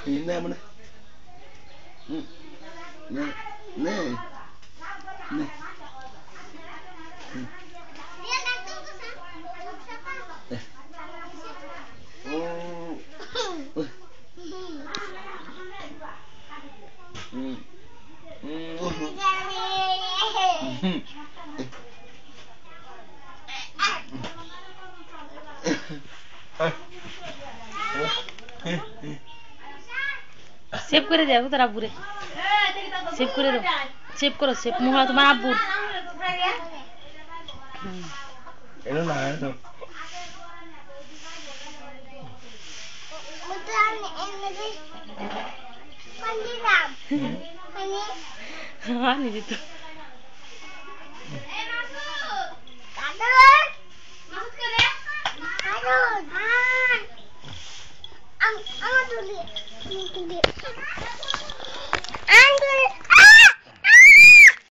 Ini mana? Nih, nih, nih. Oh. Save করে দাও তারা পুরে সেভ করে দাও সেভ করো সেভ মোহরা তোমার আব্বুর Ini nah itu. Ani gitu. Ang duli.